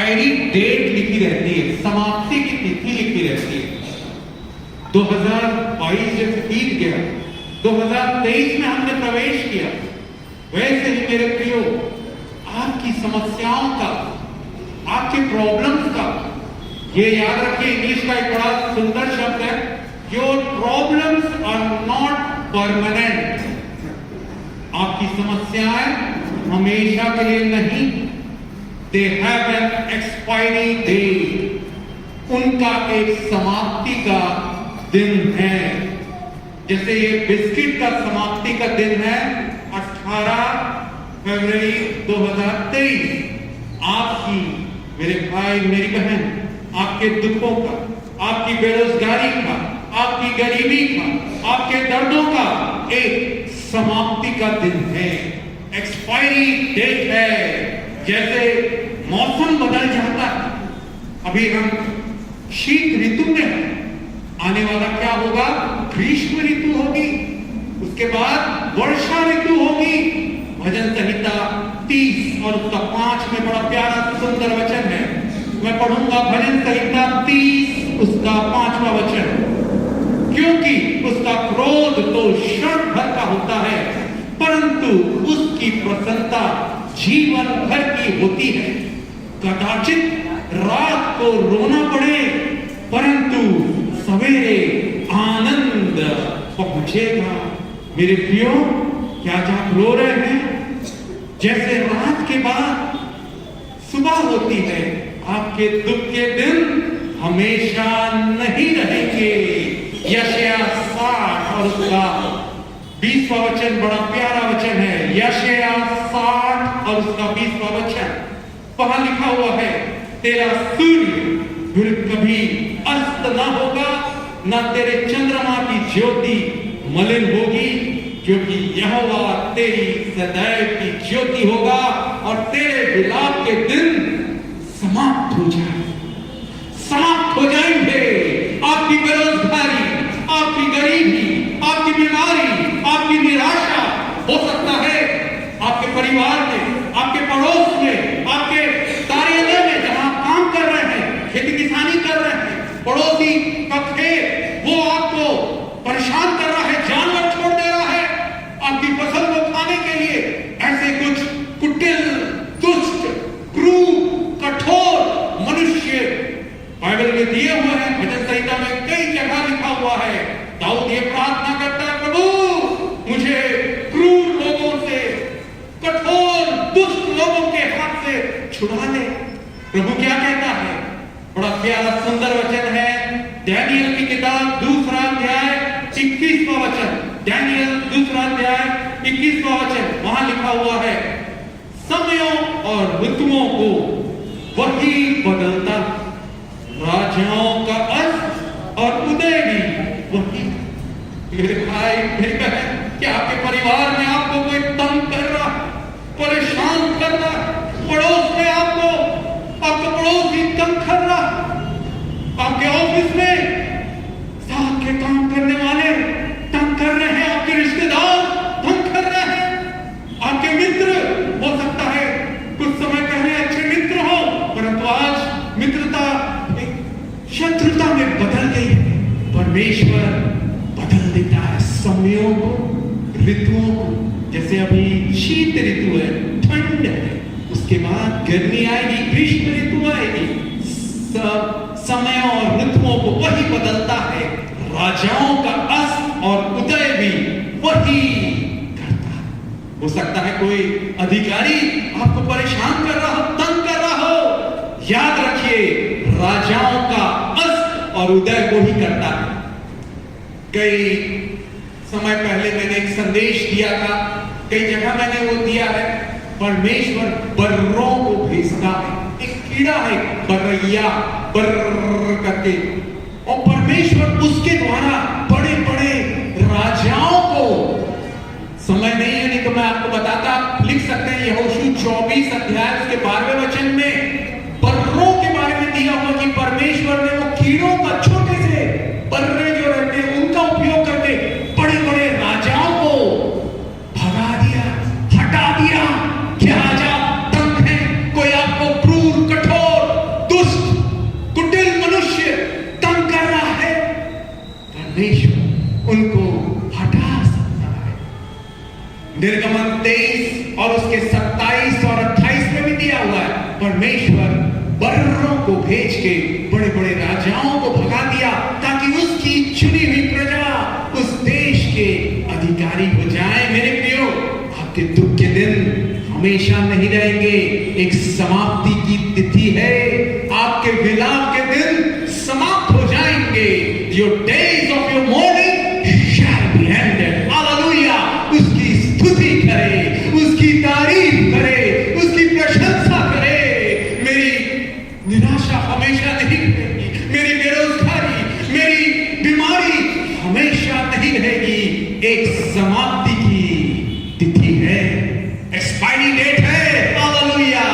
Expiry date लिखी रहती है, समाप्ति की तिथि लिखी रहती है। 2022 जब बीत गया, 2023 में हमने प्रवेश किया, वैसे ही मेरे प्रियो आपकी समस्याओं का, आपके प्रॉब्लम्स का, ये याद रखिए, इंग्लिश का एक बड़ा सुंदर शब्द है, your problems are not permanent. आपकी समस्याएं हमेशा के लिए नहीं, they have an expiry date, उनका एक समाप्ति का दिन है। जैसे ये बिस्किट का समाप्ति का दिन है 18 फरवरी 2023। आपकी, मेरे भाई मेरी बहन, आपके दुखों का, आपकी बेरोजगारी का, आपकी गरीबी का, आपके दर्दों का एक समाप्ति का दिन है, एक्सपायरी डेट है। जैसे मौसम बदल जाता है, अभी हम शीत ऋतु में हैं, आने वाला क्या होगा? ग्रीष्म ऋतु होगी, उसके बाद वर्षा ऋतु होगी। भजन संहिता 30 और उसका 5 में बड़ा प्यारा सुंदर वचन है, मैं पढ़ूंगा भजन संहिता 30 उसका 5वां वचन। क्योंकि उसका क्रोध तो क्षण भर का होता है, परंतु उसकी प्रसन्नता जीवन भर की होती है। कदाचित रात को रोना पड़े, परंतु सवेरे आनंद पहुंचेगा। मेरे प्रियो, क्या आप रो रहे हैं? जैसे रात के बाद सुबह होती है, आपके दुख के दिन हमेशा नहीं रहेंगे। यशाया 60 और उसका 20वां वचन बड़ा प्यारा वचन है। यशाया 60 और उसका 20वां वचन, वहां लिखा हुआ है, तेरा सूर्य फिर कभी अस्त ना होगा, ना तेरे चंद्रमा की ज्योति मलिन होगी, क्योंकि यहोवा तेरी सदैव की ज्योति होगा और तेरे विलाप के दिन समाप्त हो जाएंगे। आपकी बेरोजगारी, आपकी गरीबी, आपकी बीमारी, आपकी निराशा, हो सकता है आपके परिवार में, आपके पड़ोस में, आपके कार्यालय में जहां काम कर रहे हैं, खेती किसानी कर रहे हैं, पड़ोसी का खेत वो आपको परेशान कर रहा है, जानवर छोड़ दे रहा है आपकी फसल को खाने के लिए। ऐसे कुछ कुटिल, दुष्ट, क्रूर, कठोर मनुष्य बाइबल में दिए हुए हैं। भजन संहिता में कई जगह लिखा हुआ है। दाऊद ये प्रार्थना करता है, प्रभु मुझे क्रूर लोगों से, कठोर दुष्ट लोगों के हाथ से छुड़ा ले। प्रभु क्या कहता है? बड़ा प्यारा सुंदर वचन है, दानियल की किताब 2 अध्याय 21वां वचन। दानियल 2 अध्याय 21वां वचन, वहां लिखा हुआ है, समयों और ऋतुओं को वही बदलता, राजाओं का अस्त और उदय भी वही। मेरे भाई मेरी बहन, क्या आपके परिवार में आपको कोई तंग कर रहा, परेशान कर रहा, पड़ोस में आपको, आपका पड़ोसी तंग कर रहा, आपके ऑफिस में साथ के काम करने वाले तंग कर रहे हैं, आपके रिश्तेदार तंग कर रहे हैं, आपके मित्र, हो सकता है कुछ समय पहले अच्छे मित्र हो, परंतु आज मित्रता शत्रुता में बदल गई है। परमेश्वर बदल देता है समयों को, ऋतुओं को। जैसे अभी शीत ऋतु है, ठंड है, उसके बाद गर्मी आएगी, ग्रीष्म ऋतु आएगी। सब समयों और ऋतुओं को वही बदलता है, राजाओं का अस्त और उदय भी वही करता है। हो सकता है कोई अधिकारी आपको परेशान कर रहा हो, तंग कर रहा हो, याद रखिए राजाओं का अस्त और उदय को ही करता है। कई समय पहले मैंने एक संदेश दिया था, कई जगह मैंने वो दिया है, परमेश्वर बर्रों को भेजता है। एक कीड़ा है बर्रैया, बर्र करके, और परमेश्वर उसके द्वारा बड़े बड़े राजाओं को, समय नहीं है नहीं तो मैं आपको बताता, आप लिख सकते हैं यहोशू 24 अध्याय उसके 12वें वचन में बर्रों के बारे में दिया हुआ कि परमेश्वर ने वो कीड़ों का, छोटे से बर्रे जो रहते हैं उनका उपयोग करके बड़े बड़े राजाओं को भगा दिया, हटा दिया। क्या राजा तंग है? कोई आपको क्रूर, कठोर, परमेश्वर बर्रों को भेज के बड़े बड़े राजाओं को भगा दिया ताकि उसकी चुनी हुई प्रजा उस देश के अधिकारी हो जाए। मेरे प्रियो, आपके दुख के दिन हमेशा नहीं रहेंगे, एक समाप्ति की तिथि है। आपके विलाप के दिन समाप्त हो जाएंगे। Your days of your mourning shall be ended. Hallelujah. उसकी स्तुति करे, उसकी तारीफ करे, उसकी प्रशंसा करे। मेरी निराशा हमेशा नहीं रहेगी, मेरी बेरोजगारी, मेरी बीमारी हमेशा नहीं रहेगी। एक समाप्ति की तिथि है, एक्सपायरी डेट है। हालेलुया।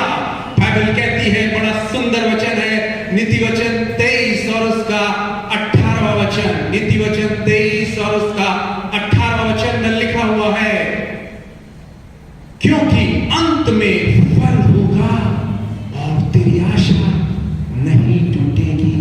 बाइबल कहती है, बड़ा सुंदर वचन है, नीति वचन 23 और उसका 18वां वचन। नीति वचन 23 और उसका 18वां वचन में लिखा हुआ है, क्योंकि अंत में फल होगा और तेरी आशा नहीं टूटेगी।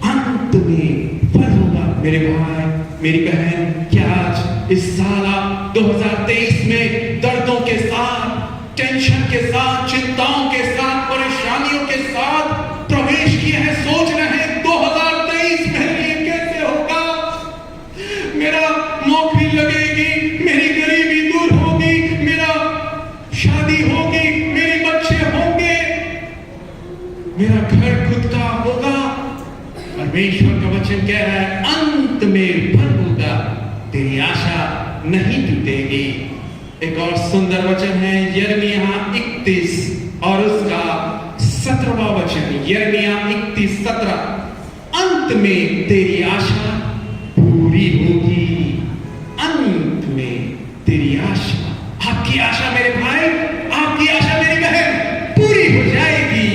अंत में फल होगा। मेरे भाई, मेरी बहन, क्या आज इस साल आप 2023 में दर्दों के साथ, टेंशन के साथ, चिंताओं के साथ, परेशानियों के साथ प्रवेश किए हैं? सोच रहे हैं 2023 मेरे लिए कैसे होगा? मेरा नौकरी लगेगी, मेरी गरीबी दूर होगी, मेरा शादी होगी, मेरे बच्चे होंगे, मेरा घर खुद का होगा। परमेश्वर का वचन कह रहा है, अंत में फल होगा, तेरी आशा नहीं टूटेगी। एक और सुंदर वचन है, यिर्मयाह 31 और उसका 17वां वचन। यिर्मयाह 31:17, अंत में तेरी आशा पूरी होगी। अंत में तेरी आशा, आपकी आशा मेरे भाई, आपकी आशा मेरी बहन पूरी हो जाएगी।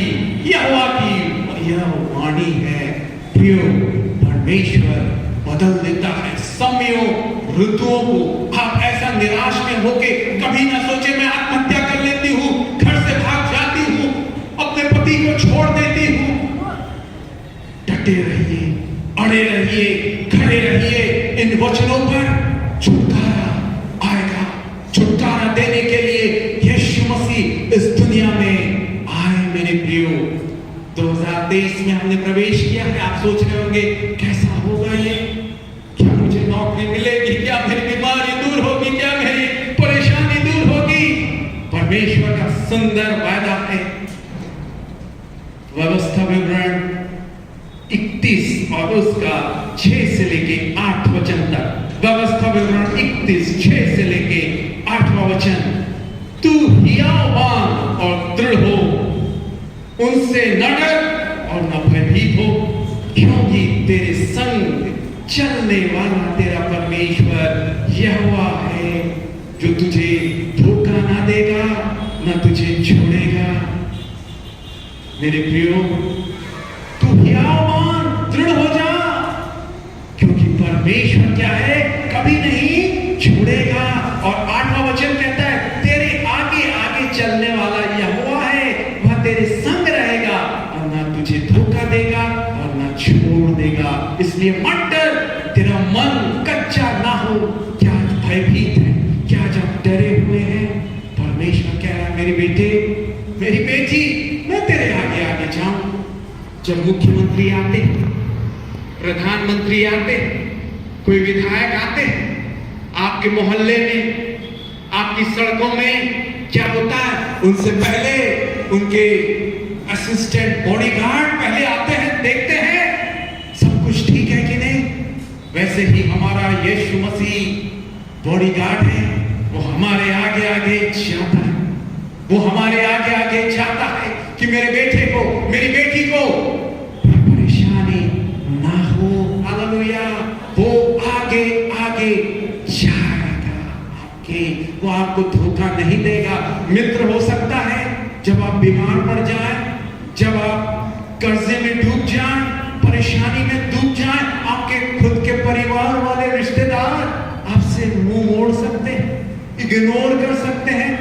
यहोवा की यह वाणी है। प्रियो, परमेश्वर बदल देता है समयों, ऋतुओं को। आप ऐसा निराश में होके कभी ना सोचे मैं आत्महत्या कर लेती हूं, घर से भाग जाती हूं, अपने पति को छोड़ देती हूं। डटे रहिए, अड़े रहिए, खड़े रहिए इन वचनों पर। छुटकारा आएगा। छुटकारा देने के लिए यीशु मसीह इस दुनिया में आए। मेरे प्रियो, 2023 में हमने प्रवेश किया है। आप सोच रहे होंगे कैसा होगा ये, क्या मुझे नौकरी मिलेगी, क्या मेरी बीमारी दूर होगी, क्या मेरी परेशानी दूर होगी? परमेश्वर का सुंदर वादा है। व्यवस्था विवरण 31 और उसका 6 से लेके 8 वचन तक। व्यवस्था विवरण 31 6 से लेके 8वां वचन, तू हियाव बांध और दृढ़ हो, उनसे न डर और न भयभीत हो, क्योंकि तेरे संग चलने वाला तेरा परमेश्वर यहोवा है, जो तुझे धोखा ना देगा, न तुझे छोड़ेगा। मेरे प्रियो, तू हियाव बांध, दृढ़ हो जा, क्योंकि परमेश्वर क्या है, कभी नहीं छोड़ेगा। और 8वां वचन कहता है, तेरे आगे आगे चलने वाला यहोवा है, वह तेरे संग रहेगा और ना तुझे धोखा देगा और ना छोड़ देगा। इसलिए मत डर, तेरा मन कच्चा ना हो। क्या भयभीत है? क्या जब डरे हुए हैं? परमेश्वर कह रहा है, मेरे बेटे, मेरी बेटी, मैं तेरे आगे आगे जाऊं। जब मुख्यमंत्री आते, प्रधानमंत्री आते, कोई विधायक आते, आपके मोहल्ले में, आपकी सड़कों में क्या होता है? उनसे पहले उनके असिस्टेंट, बॉडीगार्ड पहले आते हैं, देखते हैं सब कुछ ठीक है कि नहीं। वैसे ही हमारा यीशु मसीह बॉडीगार्ड है, वो हमारे आगे आगे जाता है। वो हमारे आगे आगे जाता है कि मेरे बेटे को, मेरी बेटी को परेशानी ना हो। हालेलुया। वो आगे आगे जाएगा आपके, वो आपको धोखा नहीं देगा। मित्र हो सकता है, जब आप बीमार पड़ जाएं, जब आप कर्जे में डूब जाएं, परेशानी में डूब जाएं, आपके खुद के परिवार वाले रिश्तेदार आपसे मुंह मोड़ सकते हैं, इग्नोर कर सकते हैं,